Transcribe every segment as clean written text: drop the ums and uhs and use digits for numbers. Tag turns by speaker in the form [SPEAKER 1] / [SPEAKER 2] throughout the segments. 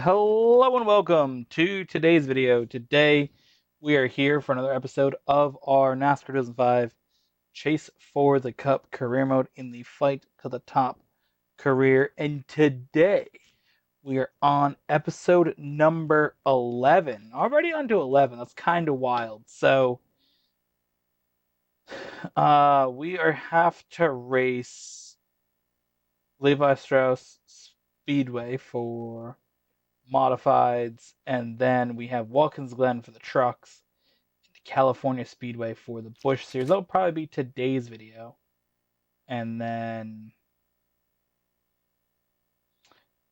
[SPEAKER 1] Hello and welcome to today's video. Today we are here for another episode of our NASCAR 2005 Chase for the Cup career mode in the Fight to the Top career. And today we are on episode number 11. Already on to 11. That's kind of wild. So we have to race Levi Strauss Speedway for modifieds, and then we have Watkins Glen for the trucks, and California Speedway for the Busch Series. That'll probably be today's video. And then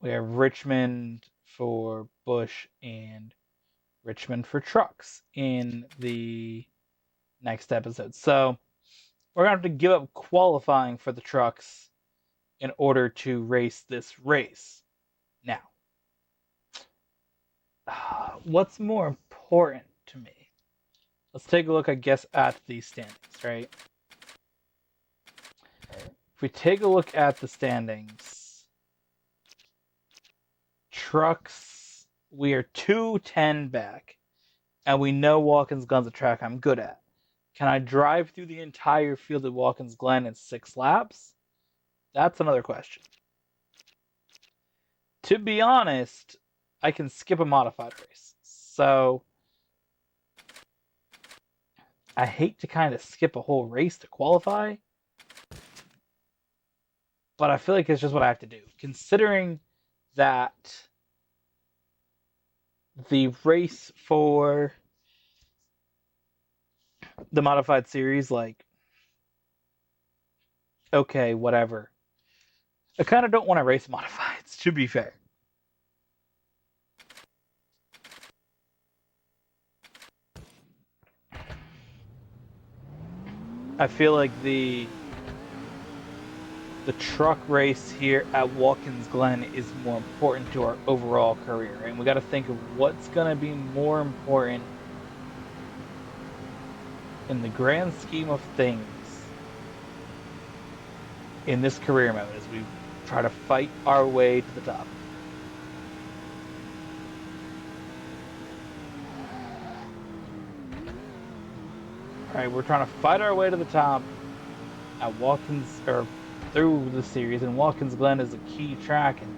[SPEAKER 1] we have Richmond for Busch and Richmond for trucks in the next episode. So we're going to have to give up qualifying for the trucks in order to race this race. Now, what's more important to me? Let's take a look, I guess, at the standings, right? If we take a look at the standings, trucks, we are 210 back, and we know Watkins Glen's a track I'm good at. Can I drive through the entire field at Watkins Glen in 6 laps? That's another question. To be honest, I can skip a modified race. So I hate to kind of skip a whole race to qualify, but I feel like it's just what I have to do. Considering that the race for the modified series, like, okay, whatever. I kind of don't want to race modifieds, to be fair. I feel like the truck race here at Watkins Glen is more important to our overall career, and we got to think of what's going to be more important in the grand scheme of things in this career mode as we try to fight our way to the top. Alright, we're trying to fight our way to the top at Watkins, or through the series, and Watkins Glen is a key track, and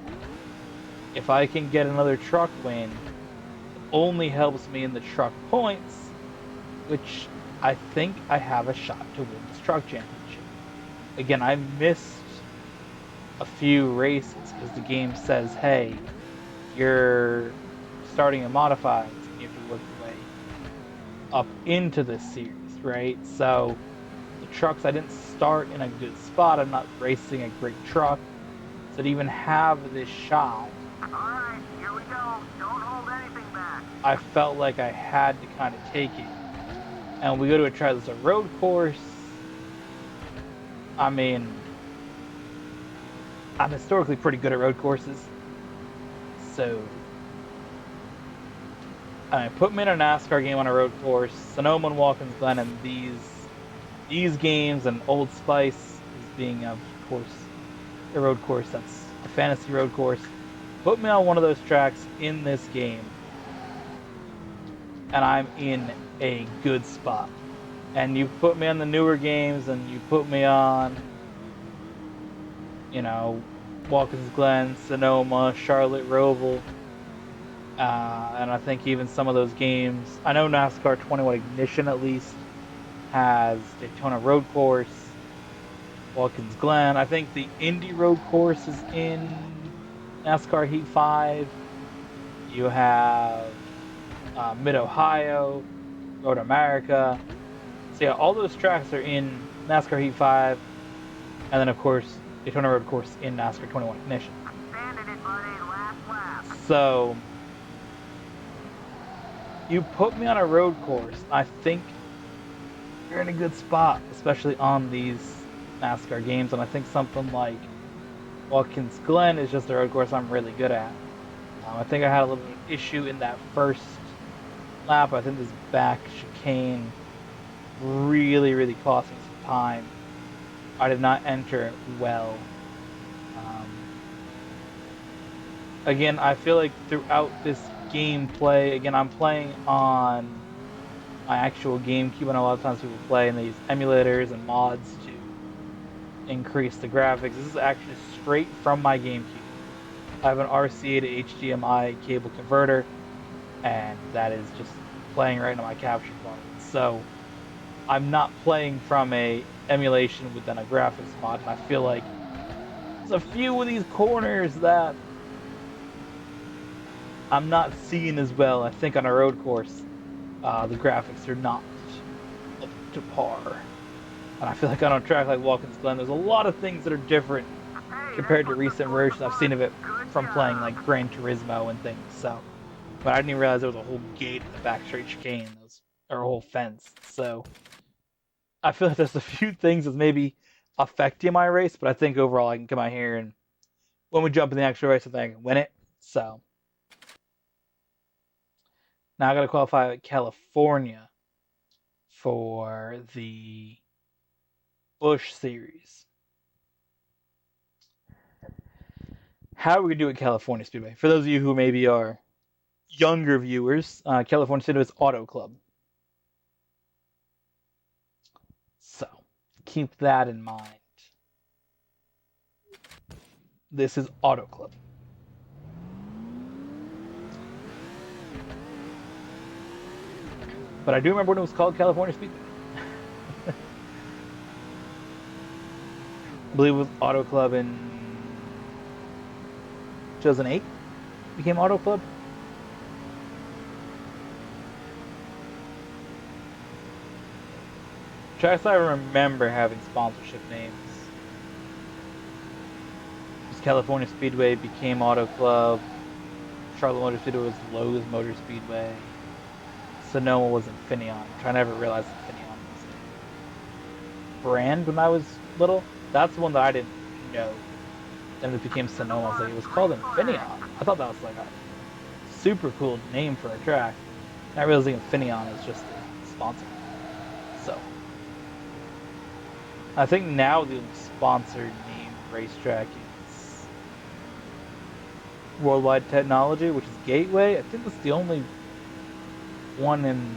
[SPEAKER 1] if I can get another truck win, it only helps me in the truck points, which I think I have a shot to win this truck championship. Again, I missed a few races because the game says, hey, you're starting a modified, and you have to work your way up into this series, right? So the trucks, I didn't start in a good spot. I'm not racing a great truck. So to even have this shot,
[SPEAKER 2] alright, here we go. Don't hold anything back.
[SPEAKER 1] I felt like I had to kind of take it. And we go to try this a road course. I mean, I'm historically pretty good at road courses. So, I mean, put me in a NASCAR game on a road course, Sonoma and Watkins Glen, and these games, and Old Spice is being, of course, a road course. That's a fantasy road course. Put me on one of those tracks in this game, and I'm in a good spot. And you put me on the newer games, and you put me on, you know, Watkins Glen, Sonoma, Charlotte, Roval, and I think even some of those games, I know NASCAR 21 Ignition at least has Daytona Road Course, Watkins Glen. I think the Indy Road Course is in NASCAR Heat 5. You have Mid-Ohio, Road America. So yeah, all those tracks are in NASCAR Heat 5. And then, of course, Daytona Road Course in NASCAR 21 Ignition.
[SPEAKER 2] Abandon it, buddy. Last lap.
[SPEAKER 1] So, you put me on a road course, I think you're in a good spot, especially on these NASCAR games. And I think something like Watkins Glen is just a road course I'm really good at. I think I had a little bit of issue in that first lap. I think this back chicane really cost me some time. I did not enter it well. again, I feel like throughout this gameplay, again, I'm playing on my actual GameCube, and a lot of times people play and they use emulators and mods to increase the graphics. This is actually straight from my GameCube. I have an RCA to HDMI cable converter, and that is just playing right into my capture card. So I'm not playing from a emulation within a graphics mod, and I feel like there's a few of these corners that I'm not seeing as well. I think on a road course, the graphics are not up to par. And I feel like on a track like Watkins Glen, there's a lot of things that are different
[SPEAKER 2] Hey, that
[SPEAKER 1] compared to
[SPEAKER 2] was the
[SPEAKER 1] recent
[SPEAKER 2] fourth
[SPEAKER 1] versions I've seen
[SPEAKER 2] one.
[SPEAKER 1] of it
[SPEAKER 2] Good
[SPEAKER 1] from playing like
[SPEAKER 2] job.
[SPEAKER 1] Gran Turismo and things. So, but I didn't even realize there was a whole gate in the back straight chicane, or a whole fence. So I feel like there's a few things that's maybe affecting my race, but I think overall I can come out here and when we jump in the actual race, I think I can win it. So now I got to qualify at California for the Busch Series. How are we going to do at California Speedway? For those of you who maybe are younger viewers, California Speedway is Auto Club. So keep that in mind. This is Auto Club. But I do remember when it was called California Speedway. I believe it was Auto Club in 2008. Became Auto Club. Tracks I remember having sponsorship names. California Speedway became Auto Club. Charlotte Motor Speedway was Lowe's Motor Speedway. Sonoma was Infineon, which I never realized Infineon was a brand when I was little. That's the one that I didn't know. Then it became Sonoma. I was like, it was called Infineon. I thought that was like a super cool name for a track. Not realizing Infineon is just a sponsor. So I think now the sponsored name racetrack is Worldwide Technology, which is Gateway. I think that's the only one in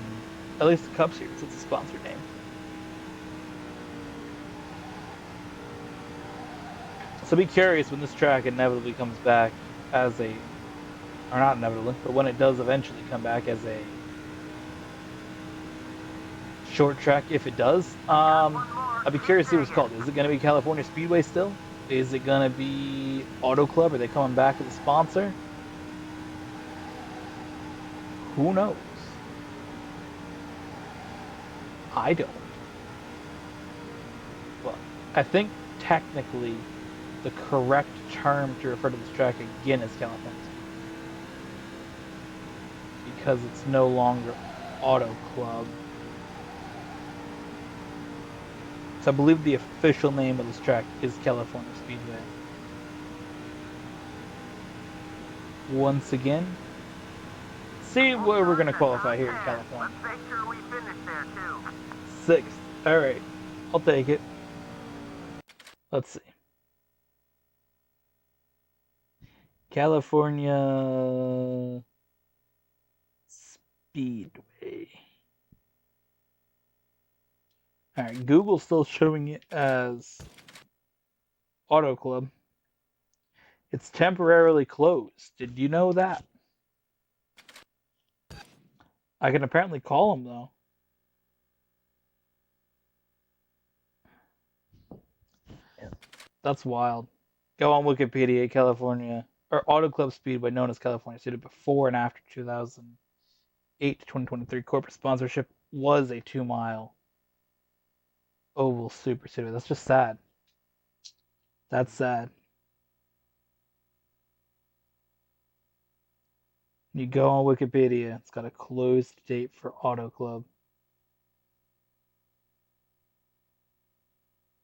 [SPEAKER 1] at least the Cup Series. It's a sponsored name. So be curious when this track inevitably comes back as a, or not inevitably, but when it does eventually come back as a short track, if it does. I'd be curious to see what it's called. Is it going to be California Speedway still? Is it going to be Auto Club? Are they coming back as a sponsor? Who knows? I don't. But I think technically the correct term to refer to this track again is California Speedway, because it's no longer Auto Club. So I believe the official name of this track is California Speedway. Once again, see where we're going to qualify here in California.
[SPEAKER 2] Let's make sure we finish there too.
[SPEAKER 1] 6th. Alright, I'll take it. Let's see. California Speedway. Alright, Google's still showing it as Auto Club. It's temporarily closed. Did you know that? I can apparently call them though. That's wild. Go on Wikipedia, California, or Auto Club Speedway, known as California Speedway, before and after 2008 to 2023. Corporate sponsorship was a 2-mile oval super speedway. That's just sad. That's sad. You go on Wikipedia, it's got a closed date for Auto Club.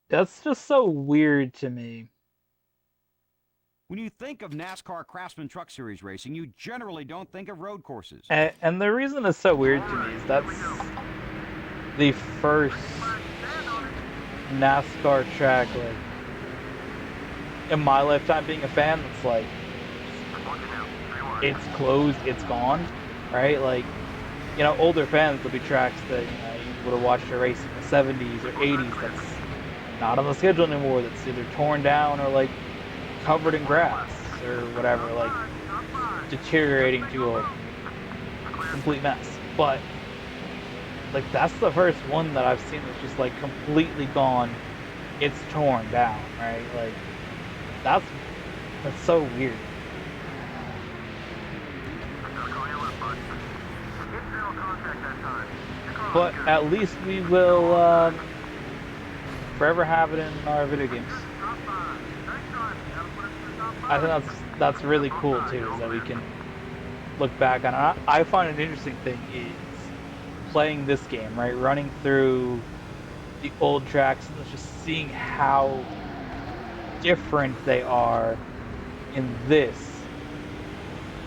[SPEAKER 1] That's just so weird to me.
[SPEAKER 3] When you think of NASCAR Craftsman Truck Series racing, you generally don't think of road courses.
[SPEAKER 1] And the reason it's so weird to me is that's the first NASCAR track, like, in my lifetime being a fan, that's like it's closed, it's gone, right? Like, you know, older fans, there'll be tracks that, you know, you would have watched a race in the 70s or 80s that's not on the schedule anymore, that's either torn down or like covered in grass or whatever, like deteriorating to a complete mess. But like that's the first one that I've seen that's just like completely gone. It's torn down, right? Like that's so weird. But at least we will forever have it in our video games. I think that's really cool too, is that we can look back on it. I find an interesting thing is playing this game, right? Running through the old tracks and just seeing how different they are in this,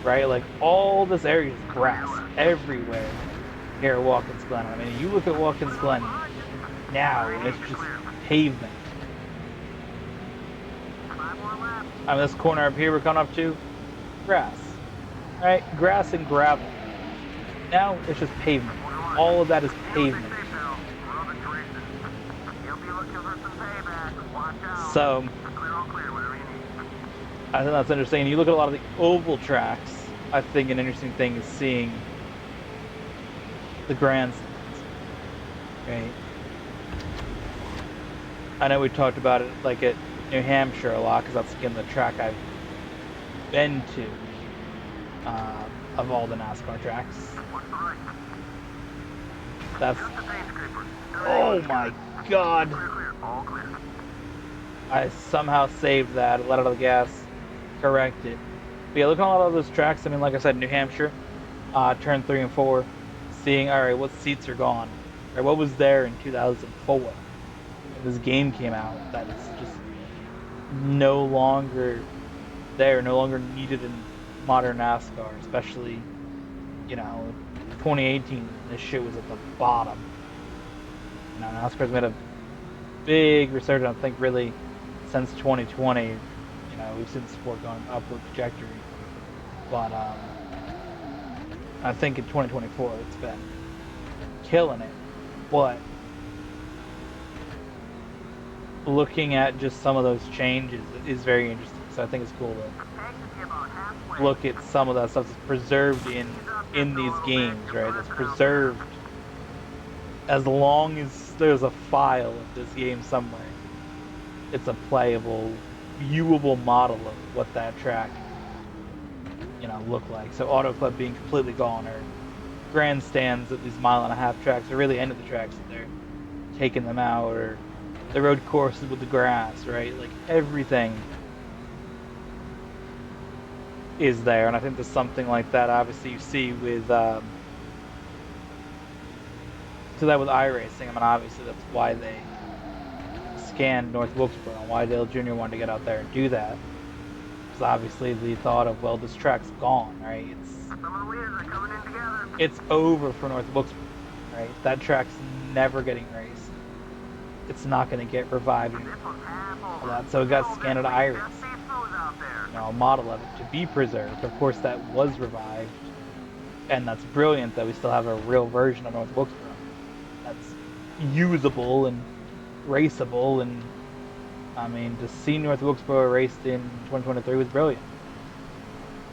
[SPEAKER 1] right? Like all this area is grass everywhere here at Watkins Glen. I mean, you look at Watkins Glen now, and it's just pavement. I mean, this corner up here we're coming up to, grass, right? Grass and gravel. Now it's just pavement. All of that is pavement. So, I think that's interesting. You look at a lot of the oval tracks, I think an interesting thing is seeing the grandstands, right? I know we talked about it like at New Hampshire a lot, because that's again the track I've been to of all the NASCAR tracks. That's, oh my god, I somehow saved that, let out of the gas, correct it. But yeah, look at a lot of those tracks. I mean, like I said, New Hampshire, turn 3 and 4, seeing, all right, what seats are gone, or what was there in 2004 when this game came out that is just no longer there, no longer needed in modern NASCAR, especially, you know, 2018, this shit was at the bottom. You know, NASCAR's made a big resurgence, I think, really, since 2020. You know, we've seen the sport going upward trajectory. But I think in 2024, it's been killing it. But looking at just some of those changes is very interesting. So I think it's cool to look at some of that stuff that's preserved in these games, right? That's preserved as long as there's a file of this game somewhere. It's a playable, viewable model of what that track, you know, looked like. So Auto Club being completely gone, or grandstands at these 1.5 mile tracks, or really end of the tracks that they're taking them out, or the road courses with the grass, right? Like everything is there, and I think there's something like that. Obviously, you see with so that with iRacing. I mean, obviously that's why they scanned North Wilkesboro, and why Dale Jr. wanted to get out there and do that. Because obviously the thought of, well, this track's gone, right? It's over for North Wilkesboro, right? That track's never getting raced. It's not going to get revived for that. So it got scanned to iRacing. You know, a model of it to be preserved. Of course, that was revived, and that's brilliant that we still have a real version of North Wilkesboro that's usable and raceable. And I mean, to see North Wilkesboro raced in 2023 was brilliant.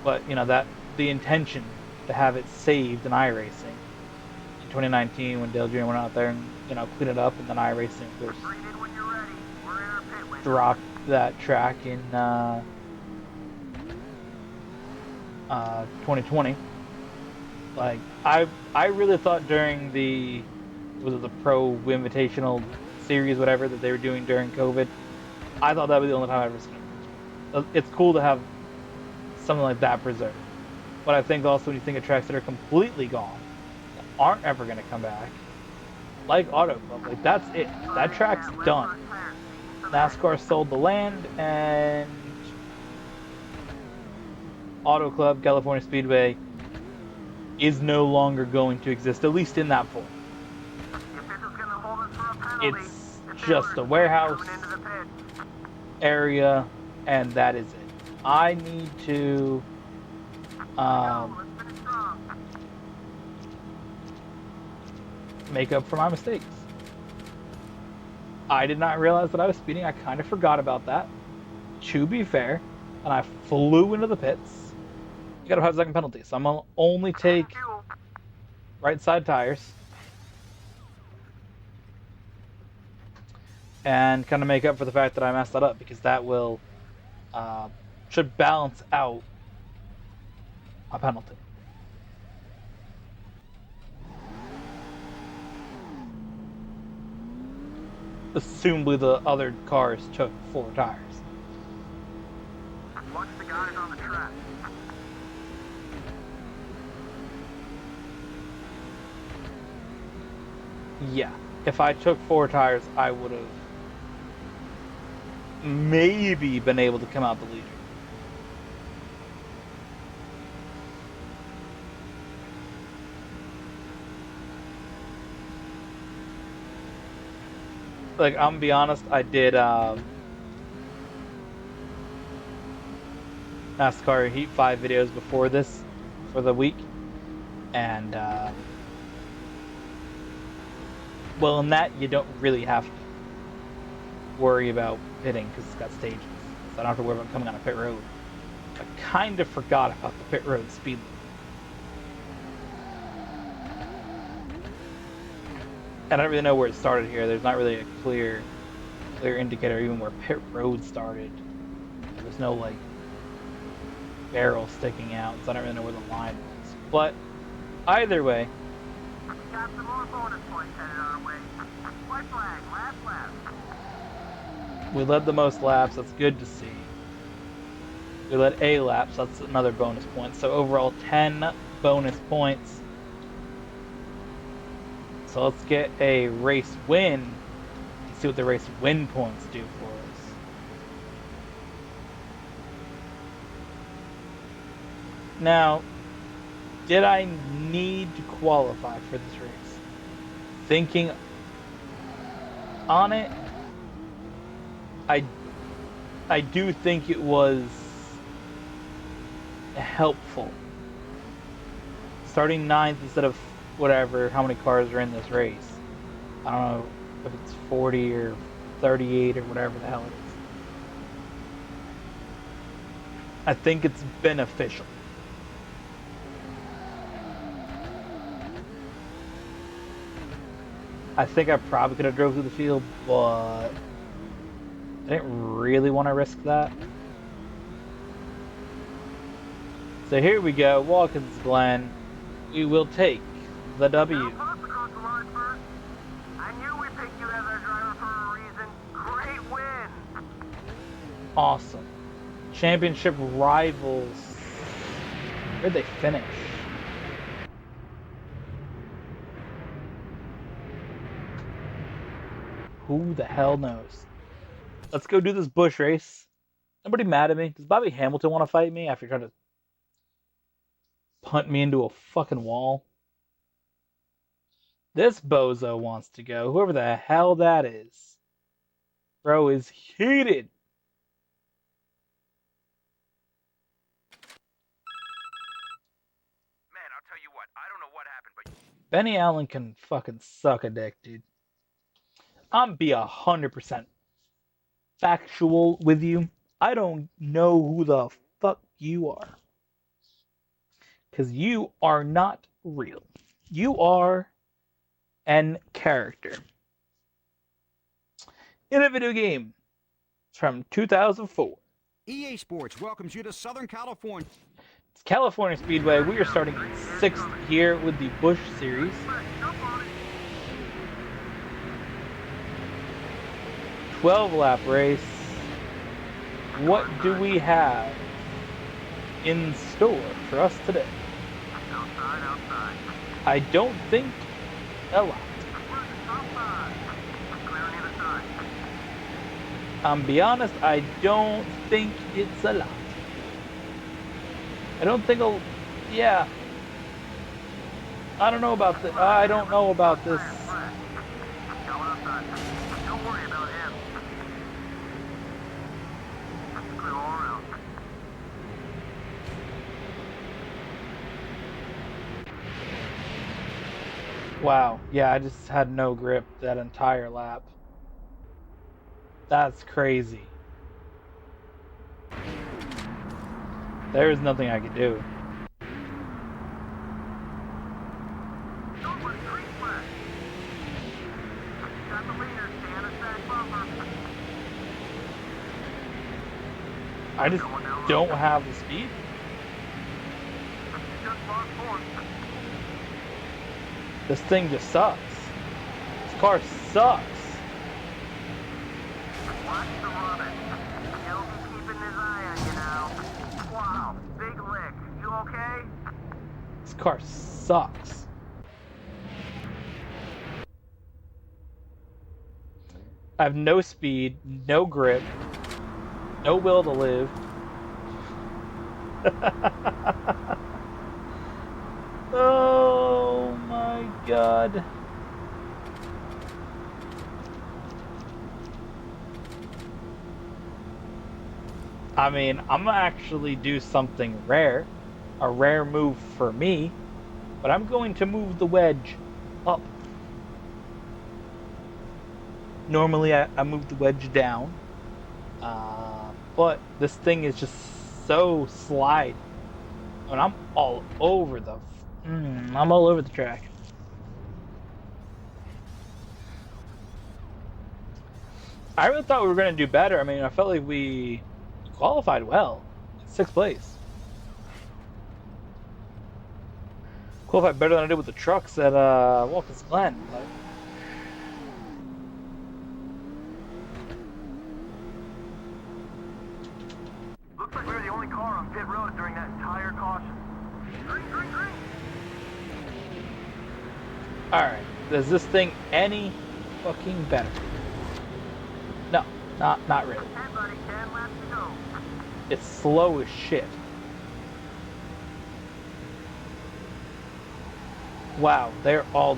[SPEAKER 1] But you know, that the intention to have it saved in iRacing in 2019 when Dale Jr. went out there and, you know, cleaned it up, and then iRacing, of course, dropped that track in 2020. Like I really thought during the Pro Invitational series, whatever, that they were doing during COVID, I thought that was the only time I ever seen it. It's cool to have something like that preserved. But I think also when you think of tracks that are completely gone, that aren't ever going to come back, like Auto Club, like that's it. That track's done. NASCAR sold the land, and Auto Club, California Speedway, is no longer going to exist, at least in that form. It's just a warehouse area, and that is it. I need to
[SPEAKER 2] Let's finish strong.
[SPEAKER 1] Make up for my mistakes. I did not realize that I was speeding. I kind of forgot about that, to be fair, and I flew into the pits. You got a 5-second penalty, so I'm gonna only take
[SPEAKER 2] Fuel.
[SPEAKER 1] right side tires and kind of make up for the fact that I messed that up, because that will should balance out a penalty. Assumably the other cars took 4 tires.
[SPEAKER 2] Watch the guys on the track.
[SPEAKER 1] Yeah, if I took 4 tires, I would have maybe been able to come out the leader. Like, I'm gonna be honest, I did NASCAR Heat 5 videos before this for the week, and well, in that you don't really have to worry about pitting because it's got stages, so I don't have to worry about coming on a pit road. I kind of forgot about the pit road speed limit. I don't really know where it started here. There's not really a clear indicator even where pit road started. There's no like barrel sticking out, so I don't really know where the line was. But either way,
[SPEAKER 2] We got some more bonus points headed our way. White flag, last lap.
[SPEAKER 1] we led the most laps. That's good to see. We led a lap, so that's another bonus point. So overall, 10 bonus points. So let's get a race win and see what the race win points do for us. Now, did I need to qualify for this race? Thinking on it, I do think it was helpful. Starting 9th instead of whatever, how many cars are in this race. I don't know if it's 40 or 38 or whatever the hell it is. I think it's beneficial. I think I probably could have drove through the field, but I didn't really want to risk that. So here we go, Watkins Glen. We will take the W.
[SPEAKER 2] Now, Pops across the line first. I knew we picked you as our driver for a reason. Great win.
[SPEAKER 1] Awesome. Championship rivals. Where'd they finish? Who the hell knows? Let's go do this bush race. Nobody mad at me. Does Bobby Hamilton want to fight me after trying to punt me into a fucking wall? This bozo wants to go. Whoever the hell that is. Bro is heated.
[SPEAKER 2] Man, I'll tell you what. I don't know what happened, but
[SPEAKER 1] Benny Allen can fucking suck a dick, dude. I'm be 100% factual with you. I don't know who the fuck you are. Because you are not real. You are an character. In a video game from 2004.
[SPEAKER 3] EA Sports welcomes you to Southern California.
[SPEAKER 1] It's California Speedway. We are starting in 6th here with the Busch Series.
[SPEAKER 2] jump on it.
[SPEAKER 1] 12-lap race. What do we have in store for us today?
[SPEAKER 2] Outside, outside.
[SPEAKER 1] I don't think a lot.
[SPEAKER 2] Where's the top five? Clear on either side.
[SPEAKER 1] Be honest, I don't think it's a lot. I don't think I'll... Yeah. I don't know about this. I don't know about this.
[SPEAKER 2] Flag. Go outside. Don't worry about him. Clear all around.
[SPEAKER 1] Wow. Yeah, I just had no grip that entire lap. That's crazy. There is nothing I could do.
[SPEAKER 2] Don't let green flag. Got the leader, stay on a stack bumper.
[SPEAKER 1] I just don't have the speed.
[SPEAKER 2] Just lost fourth.
[SPEAKER 1] This thing just sucks. This car sucks.
[SPEAKER 2] Watch the rubber. He'll be keeping his eye on you now. Wow, big lick. You okay?
[SPEAKER 1] This car sucks. I have no speed, no grip, no will to live. Oh my god. I mean, I'm gonna actually do something rare. A rare move for me. But I'm going to move the wedge up. Normally I move the wedge down. But this thing is just so slide. And I'm all over the I'm all over the track. I really thought we were going to do better. I mean, I felt like we qualified well. 6th place. Qualified better than I did with the trucks at Watkins Glen. But...
[SPEAKER 2] Looks like we were the only car on pit road during that entire caution. Green, green, green.
[SPEAKER 1] Alright, is this thing any fucking better? No, not really.
[SPEAKER 2] 10, buddy, 10 laps to go.
[SPEAKER 1] It's slow as shit. Wow, they're all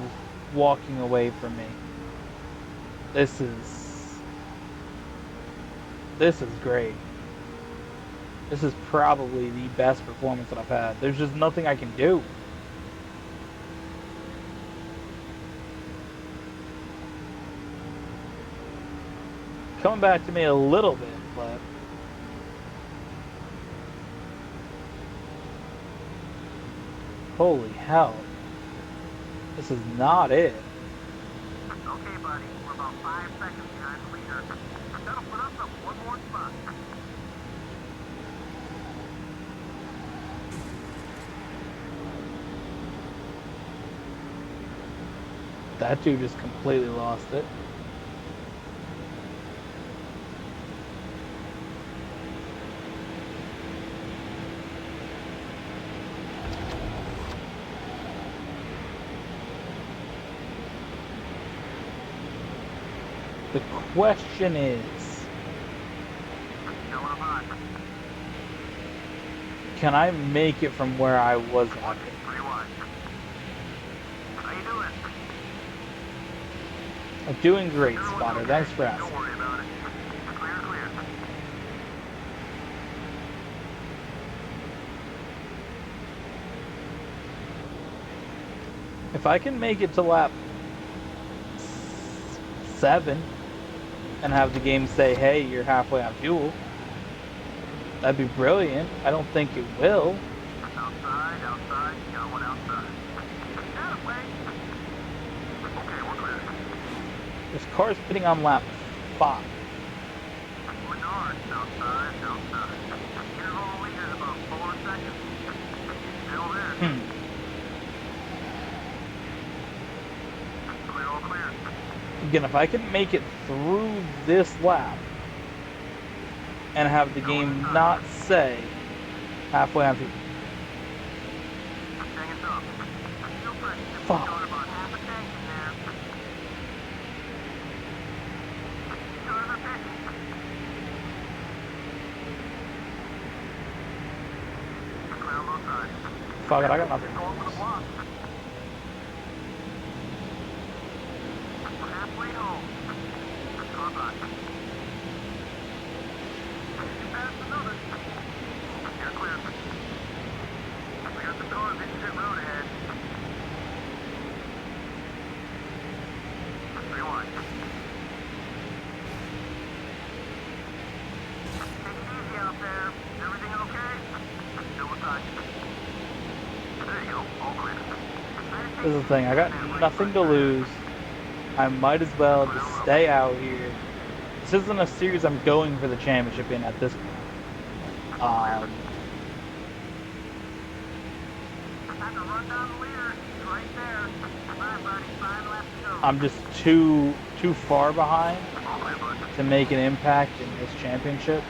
[SPEAKER 1] walking away from me. This is great. This is probably the best performance that I've had. There's just nothing I can do. Coming back to me a little bit, but holy hell. This is not it.
[SPEAKER 2] Okay, buddy, we're about 5 seconds behind the leader. That'll put us up one more spot.
[SPEAKER 1] That dude just completely lost it. The question is, can I make it from where I was at?
[SPEAKER 2] How you doing?
[SPEAKER 1] I'm doing great, Spotter. Thanks for asking.
[SPEAKER 2] Don't worry about it. Clear, clear.
[SPEAKER 1] If I can make it to lap 7 and have the game say, hey, you're halfway on fuel, that'd be brilliant. I don't think it will.
[SPEAKER 2] Outside, outside, you got one outside. That way. Okay, we're clear.
[SPEAKER 1] This car's pitting on lap 5.
[SPEAKER 2] Bernard, outside, outside. Interval lead is about 4 seconds. Still there. Clear, all clear.
[SPEAKER 1] Again, if I can make it through this lap and have the game not say halfway on fuel.
[SPEAKER 2] Hang us up. Fuel pressure.
[SPEAKER 1] Fuck.
[SPEAKER 2] Got about half a tank in there. Start the pit. Clear on both sides.
[SPEAKER 1] Fuck it, I got nothing.
[SPEAKER 2] Going with a block. We're halfway home. Car back. You passed another. You're clear. We got the cars hitting pit road ahead.
[SPEAKER 1] This is the thing. I got nothing to lose. I might as well just stay out here. This isn't a series I'm going for the championship in at this point. I'm just too far behind to make an impact in this championship.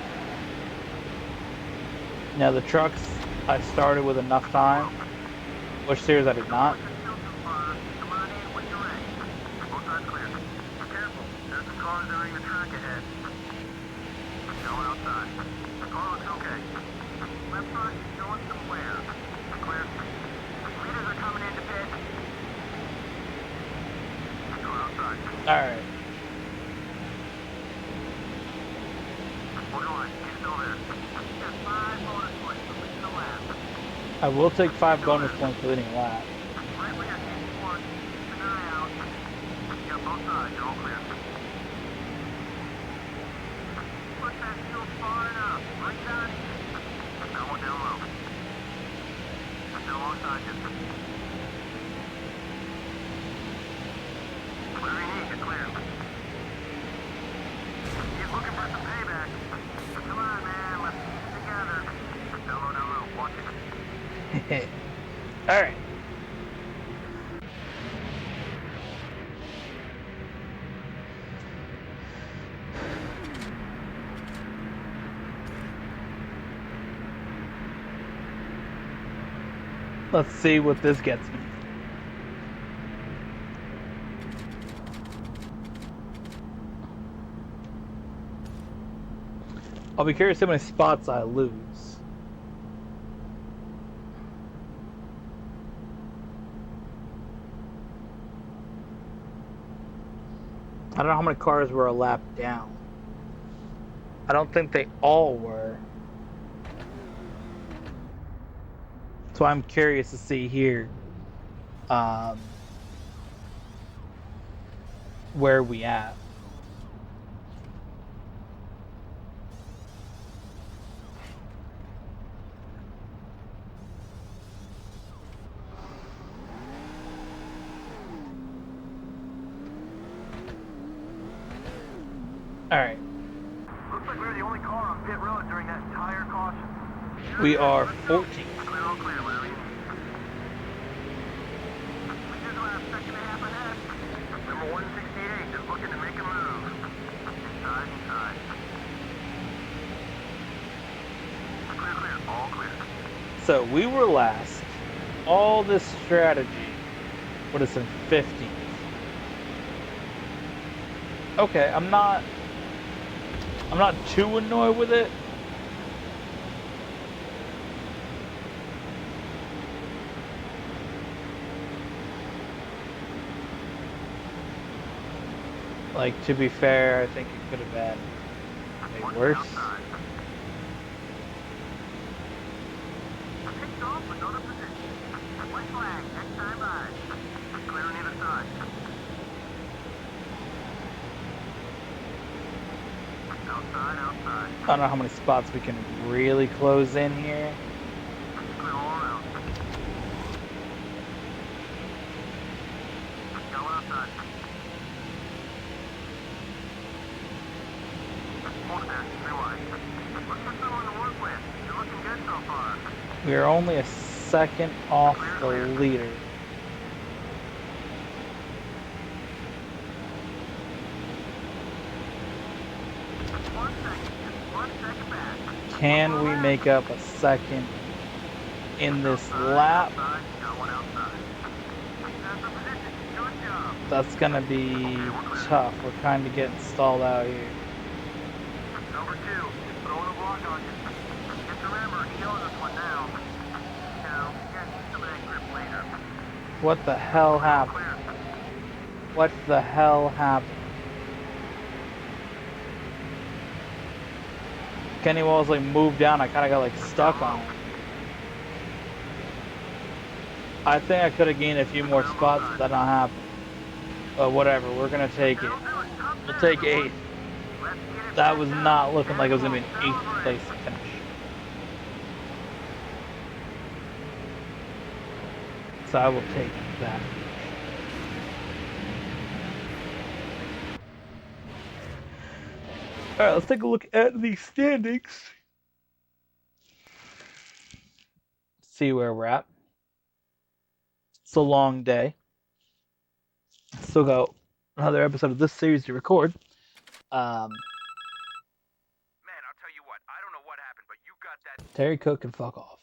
[SPEAKER 1] Now the trucks, I started with enough time. Which series I did not. Alright. I will take 5 bonus points for leading a lap. Alright. Let's see what this gets me. I'll be curious how many spots I lose. I don't know how many cars were a lap down. I don't think they all were. So I'm curious to see here where we at. All right.
[SPEAKER 2] Looks like we're the only car on pit road during that entire caution.
[SPEAKER 1] We are 14th.
[SPEAKER 2] Clear, all clear, Larry. We just last second and a half ahead. Number 168 is looking to make a move. Inside. Clear, all clear.
[SPEAKER 1] So we were last. All this strategy put us in 15th. Okay, I'm not too annoyed with it. Like, to be fair, I think it could have been way worse. I don't know how many spots we can really close in here. We are only a second off the leader. Can we make up a second in this lap? That's gonna be tough. We're kind of getting stalled out here.
[SPEAKER 2] Number 2, throwing a block on you. Just remember, he owes us one now. Now, you gotta need some of that grip later.
[SPEAKER 1] What the hell happened? What the hell happened? Kenny Walls like moved down. I kind of got like stuck on him. I think I could have gained a few more spots, but that not happen. But whatever, we're gonna take it. We'll take 8th. That was not looking like it was gonna be an 8th place finish. So I will take that. All right, let's take a look at the standings. See where we're at. It's a long day. Still got another episode of this series to record.
[SPEAKER 2] Man, I'll tell you what. I don't know what happened, but you got that.
[SPEAKER 1] Terry Cook can fuck off.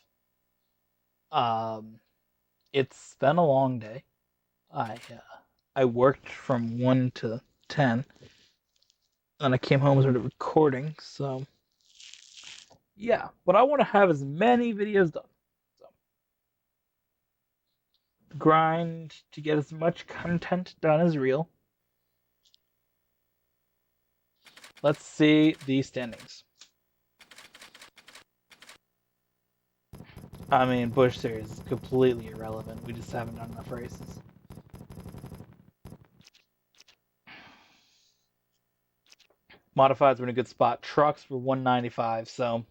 [SPEAKER 1] It's been a long day. I worked from 1 to 10, and I came home and started recording. So yeah, but I want to have as many videos done. So grind to get as much content done as real. Let's see the standings. I mean, Busch Series is completely irrelevant. We just haven't done enough races. Modifieds were in a good spot. Trucks were 195, so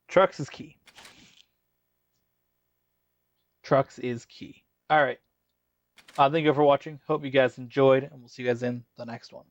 [SPEAKER 1] trucks is key. Trucks is key. All right. Thank you for watching. Hope you guys enjoyed, and we'll see you guys in the next one.